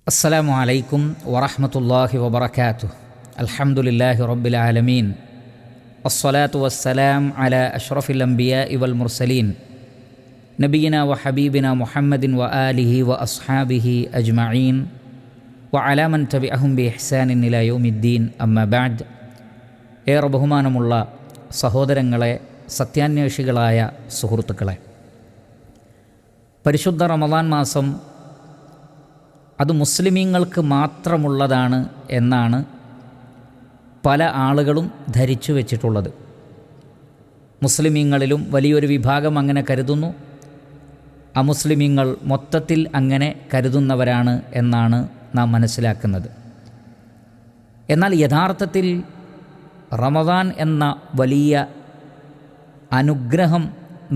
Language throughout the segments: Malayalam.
السلام عليكم ورحمة الله وبركاته. الحمد لله رب العالمين، الصلاة والسلام على أشرف الأنبياء والمرسلين نبينا وحبيبنا محمد وآله وأصحابه أجمعين وعلى من تبعهم بإحسان إلى يوم الدين. أما بعد. ഏറെ ബഹുമാനമുള്ള സഹോദരങ്ങളെ, സത്യാന്വേഷികളായ സുഹൃത്തുക്കളെ, പരിശുദ്ധ റമദാൻ മാസം അത് മുസ്ലിമീങ്ങൾക്ക് മാത്രമുള്ളതാണ് എന്നാണ് പല ആളുകളും ധരിച്ചു വച്ചിട്ടുള്ളത്. മുസ്ലിമീങ്ങളിലും വലിയൊരു വിഭാഗം അങ്ങനെ കരുതുന്നു, അമുസ്ലിമീങ്ങൾ മൊത്തത്തിൽ അങ്ങനെ കരുതുന്നവരാണ് എന്നാണ് നാം മനസ്സിലാക്കുന്നത്. എന്നാൽ യഥാർത്ഥത്തിൽ റമദാൻ എന്ന വലിയ അനുഗ്രഹം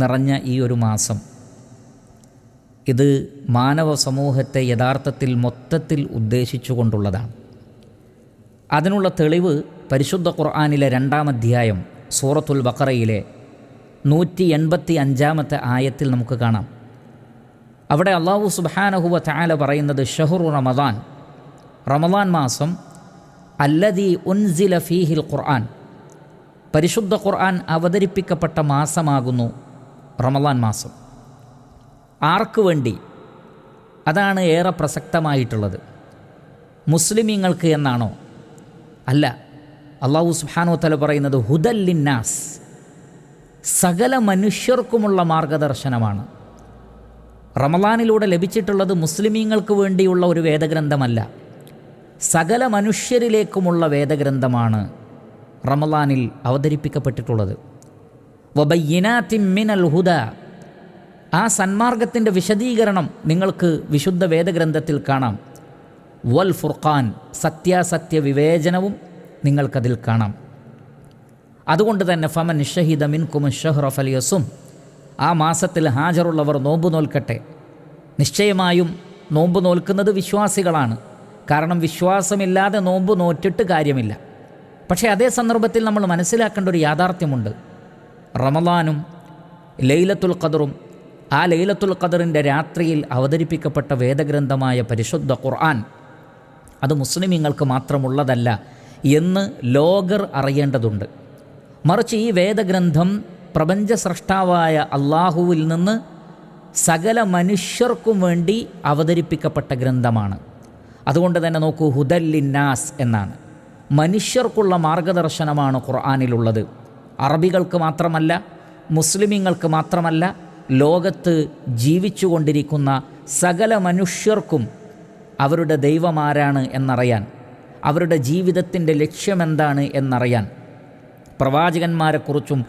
നിറഞ്ഞ ഈ ഒരു മാസം, ഇത് മാനവ സമൂഹത്തെ യഥാർത്ഥത്തിൽ മൊത്തത്തിൽ ഉദ്ദേശിച്ചുകൊണ്ടുള്ളതാണ്. അതിനുള്ള തെളിവ് പരിശുദ്ധ ഖുർആനിലെ 2-ാം അധ്യായം സൂറത്തുൽ ബഖറയിലെ 185-ാമത്തെ ആയത്തിൽ നമുക്ക് കാണാം. അവിടെ അല്ലാഹു സുബ്ഹാനഹു വ തആല പറയുന്നത്, ഷഹ്റു റമദാൻ, റമദാൻ മാസം, അല്ലദീ ഉൻസില ഫീഹിൽ ഖുർആൻ, പരിശുദ്ധ ഖുർആൻ അവതരിപ്പിക്കപ്പെട്ട മാസമാകുന്നു റമദാൻ മാസം. ആർക്കു വേണ്ടി? അതാണ് ഏറെ പ്രസക്തമായിട്ടുള്ളത്. മുസ്ലിമീങ്ങൾക്ക് എന്നാണോ? അല്ല. അല്ലാഹു സുബ്ഹാനഹു വ തആല പറയുന്നത് ഹുദൽ ലിന്നാസ്, സകല മനുഷ്യർക്കുമുള്ള മാർഗദർശനമാണ്. റമദാനിലൂടെ ലഭിച്ചിട്ടുള്ളത് മുസ്ലിമീങ്ങൾക്ക് വേണ്ടിയുള്ള ഒരു വേദഗ്രന്ഥമല്ല, സകല മനുഷ്യരിലേക്കുമുള്ള വേദഗ്രന്ഥമാണ് റമദാനിൽ അവതരിപ്പിക്കപ്പെട്ടിട്ടുള്ളത്. വബയ്യിനാത്തിൻ മിനൽ ഹുദാ, ആ സന്മാർഗത്തിൻ്റെ വിശദീകരണം നിങ്ങൾക്ക് വിശുദ്ധ വേദഗ്രന്ഥത്തിൽ കാണാം. വൽ ഫുർഖാൻ, സത്യാസത്യ വിവേചനവും നിങ്ങൾക്കതിൽ കാണാം. അതുകൊണ്ട് തന്നെ ഫമൻ ഷഹിദ മിൻകും ഷഹ്റ ഫലിയസും, ആ മാസത്തിൽ ഹാജറുള്ളവർ നോമ്പ് നോൽക്കട്ടെ. നിശ്ചയമായും നോമ്പ് നോൽക്കുന്നത് വിശ്വാസികളാണ്. കാരണം വിശ്വാസമില്ലാതെ നോമ്പ് നോറ്റിട്ട് കാര്യമില്ല. പക്ഷേ അതേ സന്ദർഭത്തിൽ നമ്മൾ മനസ്സിലാക്കേണ്ട ഒരു യാഥാർത്ഥ്യമുണ്ട്. റമദാനും ലൈലത്തുൽ ഖദറും, ആ ലൈലത്തുൽ ഖദറിൻ്റെ രാത്രിയിൽ അവതരിപ്പിക്കപ്പെട്ട വേദഗ്രന്ഥമായ പരിശുദ്ധ ഖുർആൻ, അത് മുസ്ലിമീങ്ങൾക്ക് മാത്രമുള്ളതല്ല എന്ന് ലോകർ അറിയേണ്ടതുണ്ട്. മറിച്ച് ഈ വേദഗ്രന്ഥം പ്രപഞ്ച സ്രഷ്ടാവായ അള്ളാഹുവിൽ നിന്ന് സകല മനുഷ്യർക്കും വേണ്ടി അവതരിപ്പിക്കപ്പെട്ട ഗ്രന്ഥമാണ്. അതുകൊണ്ട് തന്നെ നോക്കൂ, ഹുദൽ ലിന്നാസ് എന്നാണ്, മനുഷ്യർക്കുള്ള മാർഗദർശനമാണ് ഖുർആനിലുള്ളത്. അറബികൾക്ക് മാത്രമല്ല, മുസ്ലിമീങ്ങൾക്ക് മാത്രമല്ല, ലോകത്ത് ജീവിച്ചുകൊണ്ടിരിക്കുന്ന സകല മനുഷ്യർക്കും അവരുടെ ദൈവമാരാണ് എന്നറിയാൻ, അവരുടെ ജീവിതത്തിൻ്റെ ലക്ഷ്യമെന്താണ് എന്നറിയാൻ, പ്രവാചകന്മാരെക്കുറിച്ചും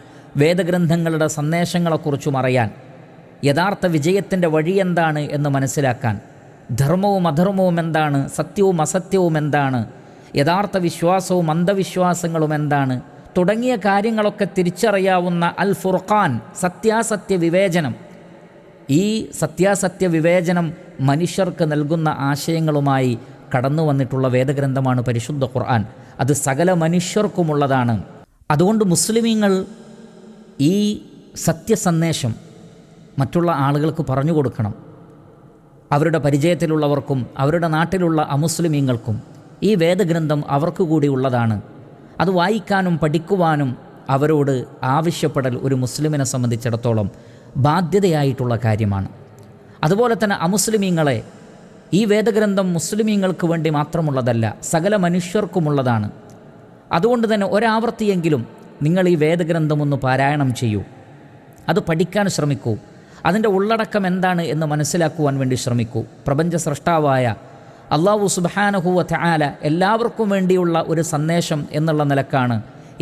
വേദഗ്രന്ഥങ്ങളുടെ സന്ദേശങ്ങളെക്കുറിച്ചും അറിയാൻ, യഥാർത്ഥ വിജയത്തിൻ്റെ വഴിയെന്താണ് എന്ന് മനസ്സിലാക്കാൻ, ധർമ്മവും അധർമ്മവും എന്താണ്, സത്യവും അസത്യവും എന്താണ്, യഥാർത്ഥ വിശ്വാസവും അന്ധവിശ്വാസങ്ങളും എന്താണ് തുടങ്ങിയ കാര്യങ്ങളൊക്കെ തിരിച്ചറിയാവുന്ന അൽ ഫുർഖാൻ, സത്യാസത്യ വിവേചനം. ഈ സത്യാസത്യ വിവേചനം മനുഷ്യർക്ക് നൽകുന്ന ആശയങ്ങളുമായി കടന്നു വന്നിട്ടുള്ള വേദഗ്രന്ഥമാണ് പരിശുദ്ധ ഖുർആൻ. അത് സകല മനുഷ്യർക്കുമുള്ളതാണ്. അതുകൊണ്ട് മുസ്ലിമീങ്ങൾ ഈ സത്യസന്ദേശം മറ്റുള്ള ആളുകൾക്ക് പറഞ്ഞു കൊടുക്കണം. അവരുടെ പരിചയത്തിലുള്ളവർക്കും അവരുടെ നാട്ടിലുള്ള അമുസ്ലിമീങ്ങൾക്കും ഈ വേദഗ്രന്ഥം അവർക്ക് കൂടി ഉള്ളതാണ്. അത് വായിക്കാനും പഠിക്കുവാനും അവരോട് ആവശ്യപ്പെടൽ ഒരു മുസ്ലിമിനെ സംബന്ധിച്ചിടത്തോളം ബാധ്യതയായിട്ടുള്ള കാര്യമാണ്. അതുപോലെ തന്നെ അമുസ്ലിമീങ്ങളെ, ഈ വേദഗ്രന്ഥം മുസ്ലിമീങ്ങൾക്ക് വേണ്ടി മാത്രമുള്ളതല്ല, സകല മനുഷ്യർക്കുമുള്ളതാണ്. അതുകൊണ്ട് തന്നെ ഒരാവർത്തിയെങ്കിലും നിങ്ങൾ ഈ വേദഗ്രന്ഥം ഒന്ന് പാരായണം ചെയ്യൂ, അത് പഠിക്കാൻ ശ്രമിക്കൂ, അതിൻ്റെ ഉള്ളടക്കം എന്താണ് എന്ന് മനസ്സിലാക്കുവാൻ വേണ്ടി ശ്രമിക്കൂ. പ്രപഞ്ച സ്രഷ്ടാവായ അല്ലാഹു സുബ്ഹാനഹു വ തആല എല്ലാവർക്കും വേണ്ടിയുള്ള ഒരു സന്ദേശം എന്നുള്ള നിലക്കാണ്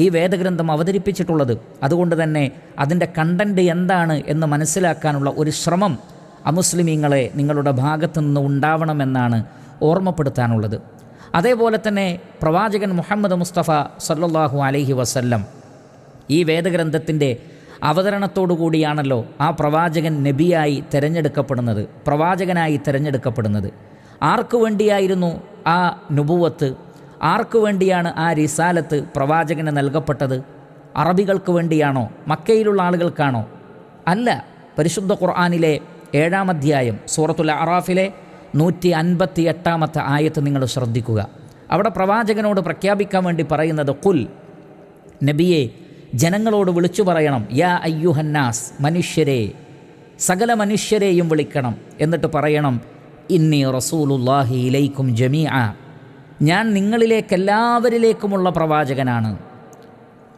ഈ വേദഗ്രന്ഥം അവതരിപ്പിച്ചിട്ടുള്ളത്. അതുകൊണ്ട് തന്നെ അതിൻ്റെ കണ്ടൻറ്റ് എന്താണ് എന്ന് മനസ്സിലാക്കാനുള്ള ഒരു ശ്രമം അമുസ്ലിമീങ്ങളെ നിങ്ങളുടെ ഭാഗത്തു നിന്ന് ഉണ്ടാവണമെന്നാണ് ഓർമ്മപ്പെടുത്താനുള്ളത്. അതേപോലെ തന്നെ പ്രവാചകൻ മുഹമ്മദ് മുസ്തഫ സല്ലല്ലാഹു അലൈഹി വസല്ലം ഈ വേദഗ്രന്ഥത്തിൻ്റെ അവതരണത്തോടു കൂടിയാണല്ലോ ആ പ്രവാചകൻ നബിയായി തിരഞ്ഞെടുക്കപ്പെടുന്നത്, പ്രവാചകനായി തിരഞ്ഞെടുക്കപ്പെടുന്നത്. ആർക്കു വേണ്ടിയായിരുന്നു ആ നുബുവത്ത്? ആർക്കു വേണ്ടിയാണ് ആ റിസാലത്ത് പ്രവാചകന് നൽകപ്പെട്ടത്? അറബികൾക്ക് വേണ്ടിയാണോ? മക്കയിലുള്ള ആളുകൾക്കാണോ? അല്ല. പരിശുദ്ധ ഖുർആനിലെ 7-ാം അധ്യായം സൂറത്തുൽ അറാഫിലെ 158 ആയത്ത് നിങ്ങൾ ശ്രദ്ധിക്കുക. അവിടെ പ്രവാചകനോട് പ്രഖ്യാപിക്കാൻ വേണ്ടി പറയുന്നത്, ഖുൽ, നബിയെ ജനങ്ങളോട് വിളിച്ചു പറയണം, യാ അയ്യുഹന്നാസ്, മനുഷ്യരെ, സകല മനുഷ്യരെയും വിളിക്കണം. എന്നിട്ട് പറയണം, ഇന്നി റസൂലുള്ളാഹി ഇലൈക്കും ജമീഅ, ഞാൻ നിങ്ങളിലേക്കെല്ലാവരിലേക്കുമുള്ള പ്രവാചകനാണ്.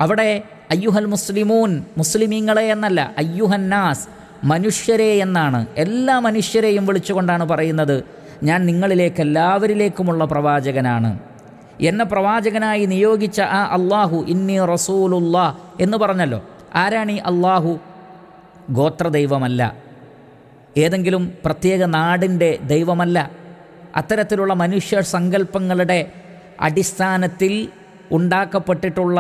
അവിടെ അയ്യുഹൽ മുസ്ലിമൂൻ, മുസ്ലിമീങ്ങളെ എന്നല്ല, അയ്യുഹന്നാസ്, മനുഷ്യരെ എന്നാണ്. എല്ലാ മനുഷ്യരെയും വിളിച്ചുകൊണ്ടാണ് പറയുന്നത്, ഞാൻ നിങ്ങളിലേക്കെല്ലാവരിലേക്കുമുള്ള പ്രവാചകനാണ്. എന്നെ പ്രവാചകനായി നിയോഗിച്ച ആ അള്ളാഹു, ഇന്നി റസൂലുള്ളാ എന്ന് പറഞ്ഞല്ലോ. ആരാണ് ഈ അള്ളാഹു? ഗോത്രദൈവമല്ല, ഏതെങ്കിലും പ്രത്യേക നാടിൻ്റെ ദൈവമല്ല. അത്തരത്തിലുള്ള മനുഷ്യ സങ്കല്പങ്ങളുടെ അടിസ്ഥാനത്തിൽ ഉണ്ടാക്കപ്പെട്ടിട്ടുള്ള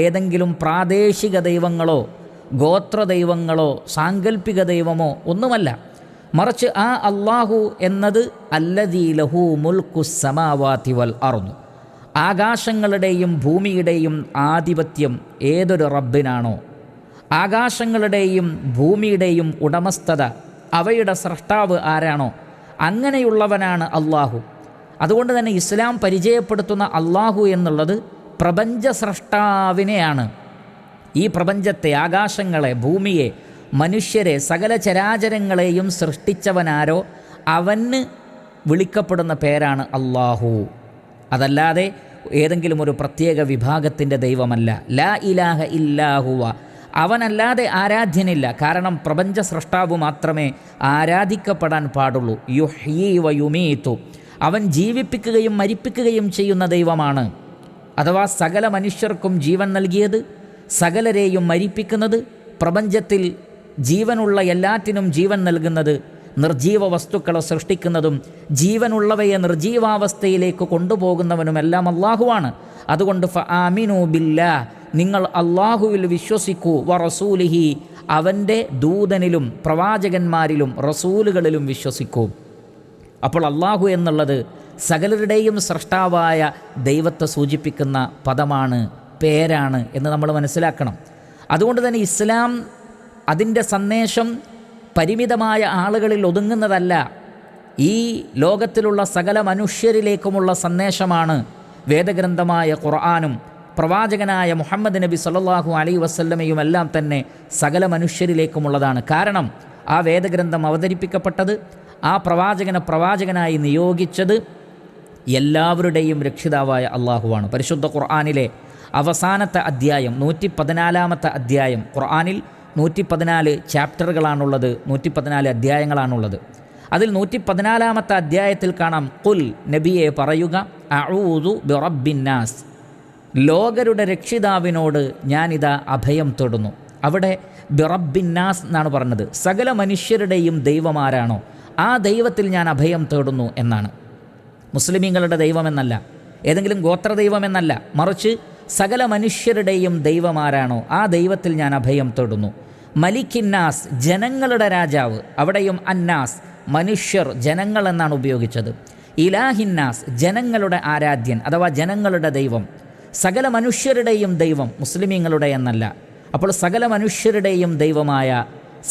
ഏതെങ്കിലും പ്രാദേശിക ദൈവങ്ങളോ ഗോത്രദൈവങ്ങളോ സാങ്കല്പിക ദൈവമോ ഒന്നുമല്ല. മറിച്ച് ആ അള്ളാഹു എന്നത് അല്ലദീ ലഹു മുൽക്കുസ് സമാവാതി വൽ അർദ്, ആകാശങ്ങളുടെയും ഭൂമിയുടെയും ആധിപത്യം ഏതൊരു റബ്ബിനാണോ, ആകാശങ്ങളുടെയും ഭൂമിയുടെയും ഉടമസ്ഥത, അവയുടെ സ്രഷ്ടാവ് ആരാണോ, അങ്ങനെയുള്ളവനാണ് അള്ളാഹു. അതുകൊണ്ട് തന്നെ ഇസ്ലാം പരിചയപ്പെടുത്തുന്ന അള്ളാഹു എന്നുള്ളത് പ്രപഞ്ച സ്രഷ്ടാവിനെയാണ്. ഈ പ്രപഞ്ചത്തെ, ആകാശങ്ങളെ, ഭൂമിയെ, മനുഷ്യരെ, സകല ചരാചരങ്ങളെയും സൃഷ്ടിച്ചവനാരോ അവന് വിളിക്കപ്പെടുന്ന പേരാണ് അള്ളാഹു. അതല്ലാതെ ഏതെങ്കിലും ഒരു പ്രത്യേക വിഭാഗത്തിൻ്റെ ദൈവമല്ല. ലാ ഇലാഹ ഇല്ലാഹുവ, അവനല്ലാതെ ആരാധ്യനില്ല. കാരണം പ്രപഞ്ച സ്രഷ്ടാവ് മാത്രമേ ആരാധിക്കപ്പെടാൻ പാടുള്ളൂ. യുഹ്യീ വയുമീതു, അവൻ ജീവിപ്പിക്കുകയും മരിപ്പിക്കുകയും ചെയ്യുന്ന ദൈവമാണ്. അഥവാ സകല മനുഷ്യർക്കും ജീവൻ നൽകിയത്, സകലരെയും മരിപ്പിക്കുന്നത്, പ്രപഞ്ചത്തിൽ ജീവനുള്ള എല്ലാറ്റിനും ജീവൻ നൽകുന്നത്, നിർജീവ വസ്തുക്കളെ സൃഷ്ടിക്കുന്നതും ജീവനുള്ളവയെ നിർജീവാവസ്ഥയിലേക്ക് കൊണ്ടുപോകുന്നവനുമെല്ലാം അള്ളാഹുവാണ്. അതുകൊണ്ട് ഫആമിനൂ ബില്ലാ, നിങ്ങൾ അള്ളാഹുവിൽ വിശ്വസിക്കൂ, വറസൂലിഹി, അവൻ്റെ ദൂതനിലും പ്രവാചകന്മാരിലും റസൂലുകളിലും വിശ്വസിക്കൂ. അപ്പോൾ അള്ളാഹു എന്നുള്ളത് സകലരുടെയും സൃഷ്ടാവായ ദൈവത്തെ സൂചിപ്പിക്കുന്ന പദമാണ്, പേരാണ് എന്ന് നമ്മൾ മനസ്സിലാക്കണം. അതുകൊണ്ട് തന്നെ ഇസ്ലാം അതിൻ്റെ സന്ദേശം പരിമിതമായ ആളുകളിൽ ഒതുങ്ങുന്നതല്ല. ഈ ലോകത്തിലുള്ള സകല മനുഷ്യരിലേക്കുമുള്ള സന്ദേശമാണ് വേദഗ്രന്ഥമായ ഖുർആനും പ്രവാചകനായ മുഹമ്മദ് നബി സല്ലല്ലാഹു അലൈഹി വസല്ലമയും എല്ലാം തന്നെ സകല മനുഷ്യരിലേക്കുമുള്ളതാണ്. കാരണം ആ വേദഗ്രന്ഥം അവതരിപ്പിക്കപ്പെട്ടത്, ആ പ്രവാചകനെ പ്രവാചകനായി നിയോഗിച്ചത് എല്ലാവരുടെയും രക്ഷിതാവായ അള്ളാഹുവാണ്. പരിശുദ്ധ ഖുർആനിലെ അവസാനത്തെ അധ്യായം 114 അധ്യായം, ഖുർആനിൽ 114 ചാപ്റ്ററുകളാണുള്ളത്, 114 അധ്യായങ്ങളാണുള്ളത്. അതിൽ 114 അധ്യായത്തിൽ കാണാം, ഖുൽ, നബിയെ പറയുക, അഊദു ബിറബ്ബിന്നാസ്, ലോകരുടെ രക്ഷിതാവിനോട് ഞാനിതാ അഭയം തേടുന്നു. അവിടെ ബിറബ്ബിന്നാസ് എന്നാണ് പറഞ്ഞത്. സകല മനുഷ്യരുടെയും ദൈവമാരാണോ ആ ദൈവത്തിൽ ഞാൻ അഭയം തേടുന്നു എന്നാണ്. മുസ്ലിമീങ്ങളുടെ ദൈവമെന്നല്ല, ഏതെങ്കിലും ഗോത്രദൈവമെന്നല്ല, മറിച്ച് സകല മനുഷ്യരുടെയും ദൈവമാരാണോ ആ ദൈവത്തിൽ ഞാൻ അഭയം തേടുന്നു. മലിക്കിന്നാസ്, ജനങ്ങളുടെ രാജാവ്, അവിടെയും അന്നാസ്, മനുഷ്യർ, ജനങ്ങൾ എന്നാണ് ഉപയോഗിച്ചത്. ഇലാഹിന്നാസ്, ജനങ്ങളുടെ ആരാധ്യൻ അഥവാ ജനങ്ങളുടെ ദൈവം, സകല മനുഷ്യരുടെയും ദൈവം, മുസ്ലിമീങ്ങളുടെ എന്നല്ല. അപ്പോൾ സകല മനുഷ്യരുടെയും ദൈവമായ,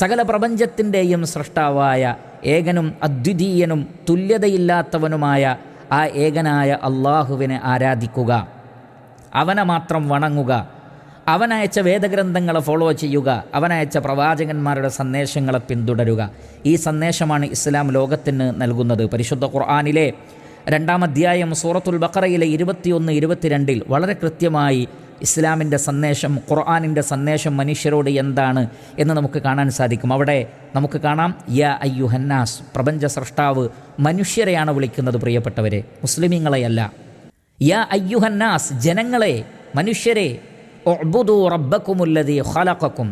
സകല പ്രപഞ്ചത്തിൻ്റെയും സൃഷ്ടാവായ, ഏകനും അദ്വിതീയനും തുല്യതയില്ലാത്തവനുമായ ആ ഏകനായ അള്ളാഹുവിനെ ആരാധിക്കുക, അവനെ മാത്രം വണങ്ങുക, അവനയച്ച വേദഗ്രന്ഥങ്ങളെ ഫോളോ ചെയ്യുക, അവനയച്ച പ്രവാചകന്മാരുടെ സന്ദേശങ്ങളെ പിന്തുടരുക. ഈ സന്ദേശമാണ് ഇസ്ലാം ലോകത്തിന് നൽകുന്നത്. പരിശുദ്ധ ഖുർആനിലെ 2-ാം അധ്യായം സൂറത്തുൽ ബഖറയിലെ 21-22 വളരെ കൃത്യമായി ഇസ്ലാമിൻ്റെ സന്ദേശം, ഖുർആനിൻ്റെ സന്ദേശം മനുഷ്യരോട് എന്താണ് എന്ന് നമുക്ക് കാണാൻ സാധിക്കും. അവിടെ നമുക്ക് കാണാം, യാ അയ്യുഹന്നാസ്, പ്രപഞ്ച സൃഷ്ടാവ് മനുഷ്യരെയാണ് വിളിക്കുന്നത്, പ്രിയപ്പെട്ടവരെ, മുസ്ലിമീങ്ങളെയല്ല. യാ അയ്യുഹന്നാസ്, ജനങ്ങളെ, മനുഷ്യരെ, ഉഅ്ബുദൂ റബ്ബക്കുമുല്ലദീ ഖലഖക്കും,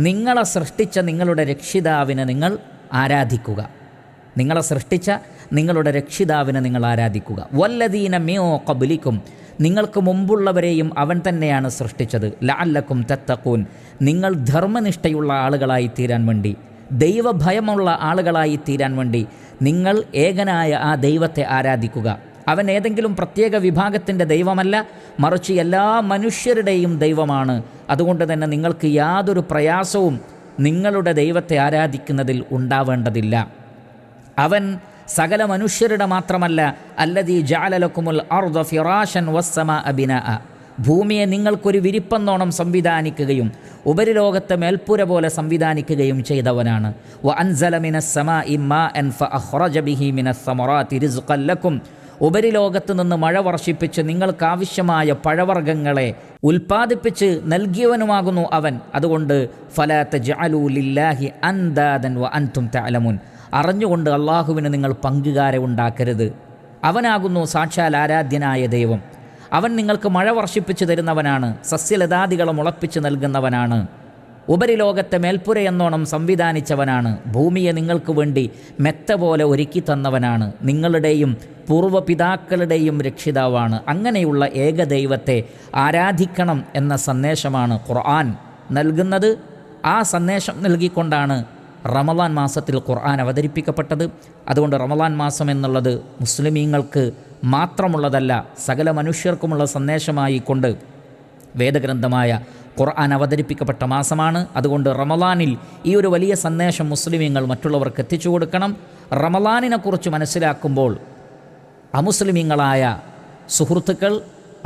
നിങ്ങളെ സൃഷ്ടിച്ച നിങ്ങളുടെ രക്ഷിതാവിനെ നിങ്ങൾ ആരാധിക്കുക. നിങ്ങളെ സൃഷ്ടിച്ച നിങ്ങളുടെ രക്ഷിതാവിനെ നിങ്ങൾ ആരാധിക്കുക. വല്ലദീന മിൻ ഖബ്ലിക്കും, നിങ്ങൾക്ക് മുമ്പുള്ളവരെയും അവൻ തന്നെയാണ് സൃഷ്ടിച്ചത്. ലഅല്ലക്കും തത്തഖൂൻ, നിങ്ങൾ ധർമ്മനിഷ്ഠയുള്ള ആളുകളായി തീരാൻ വേണ്ടി, ദൈവഭയമുള്ള ആളുകളായി തീരാൻ വേണ്ടി നിങ്ങൾ ഏകനായ ആ ദൈവത്തെ ആരാധിക്കുക. അവൻ ഏതെങ്കിലും പ്രത്യേക വിഭാഗത്തിൻ്റെ ദൈവമല്ല, മറിച്ച് എല്ലാ മനുഷ്യരുടെയും ദൈവമാണ്. അതുകൊണ്ട് തന്നെ നിങ്ങൾക്ക് യാതൊരു പ്രയാസവും നിങ്ങളുടെ ദൈവത്തെ ആരാധിക്കുന്നതിൽ ഉണ്ടാവേണ്ടതില്ല. അവൻ സകല മനുഷ്യരുടെ മാത്രമല്ല, അല്ലദീ ജഅല ലക്കുമുൽ അർദ ഫിറാശൻ വസ്സമാഅ ബിനാഅ, ഭൂമിയെ നിങ്ങൾക്കൊരു വിരിപ്പെന്നോണം സംവിധാനിക്കുകയും ഉപരിലോകത്തെ മേൽപ്പുര പോലെ സംവിധാനിക്കുകയും ചെയ്തവനാണ്. വ അൻസല മിനസ് സമാഇ മാഅൻ ഫഅഖ്റജ ബിഹി മിനസ് സമറാത്തി റിസ്ഖൻ ലക്കും, ഉപരിലോകത്ത് നിന്ന് മഴ വർഷിപ്പിച്ച് നിങ്ങൾക്കാവശ്യമായ പഴവർഗ്ഗങ്ങളെ ഉൽപ്പാദിപ്പിച്ച് നൽകിയവനുമാകുന്നു അവൻ. അതുകൊണ്ട് ഫലാ തജ്അലൂ ലില്ലാഹി അൻദാദൻ വ അൻതും തഅലമൂൻ, അറിഞ്ഞുകൊണ്ട് അള്ളാഹുവിന് നിങ്ങൾ പങ്കുകാരെ ഉണ്ടാക്കരുത്. അവനാകുന്നു സാക്ഷാൽ ആരാധ്യനായ ദൈവം. അവൻ നിങ്ങൾക്ക് മഴ വർഷിപ്പിച്ചു തരുന്നവനാണ്, സസ്യലതാദികളെ മുളപ്പിച്ച് നൽകുന്നവനാണ്, ഉപരിലോകത്തെ മേൽപ്പുരയെന്നോണം സംവിധാനിച്ചവനാണ്, ഭൂമിയെ നിങ്ങൾക്ക് വേണ്ടി മെത്ത പോലെ ഒരുക്കി തന്നവനാണ്, നിങ്ങളുടെയും പൂർവ്വപിതാക്കളുടെയും രക്ഷിതാവാണ്. അങ്ങനെയുള്ള ഏകദൈവത്തെ ആരാധിക്കണം എന്ന സന്ദേശമാണ് ഖുർആൻ നൽകുന്നത്. ആ സന്ദേശം നൽകിക്കൊണ്ടാണ് റമളാൻ മാസത്തിൽ ഖുർആൻ അവതരിപ്പിക്കപ്പെട്ടത്. അതുകൊണ്ട് റമളാൻ മാസം എന്നുള്ളത് മുസ്ലിമീങ്ങൾക്ക് മാത്രമുള്ളതല്ല, സകല മനുഷ്യർക്കുമുള്ള സന്ദേശമായി കൊണ്ട് വേദഗ്രന്ഥമായ ഖുർആൻ അവതരിപ്പിക്കപ്പെട്ട മാസമാണ്. അതുകൊണ്ട് റമളാനിൽ ഈ ഒരു വലിയ സന്ദേശം മുസ്ലിമീങ്ങൾ മറ്റുള്ളവർക്ക് എത്തിച്ചു കൊടുക്കണം. റമളാനിനെക്കുറിച്ച് മനസ്സിലാക്കുമ്പോൾ അമുസ്ലിമീങ്ങളായ സുഹൃത്തുക്കൾ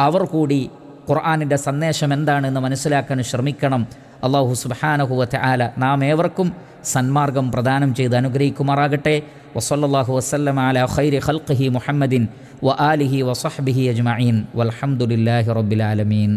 അവർ കൂടി ഖുർആനിൻ്റെ സന്ദേശം എന്താണെന്ന് മനസ്സിലാക്കാൻ ശ്രമിക്കണം. അല്ലാഹു സുബ്ഹാനഹു വ തആല നാം ഏവർക്കും സന്മാർഗം പ്രദാനം ചെയ്ത് അനുഗ്രഹിക്കുമാറാകട്ടെ. വസല്ലല്ലാഹു വസല്ലമ അലാ ഖൈരി ഖൽഖിഹി മുഹമ്മദിൻ വ ആലിഹി വ സ്വഹ്ബിഹി അജ്മഈൻ വൽഹംദുലില്ലാഹി റബ്ബിൽ ആലമീൻ.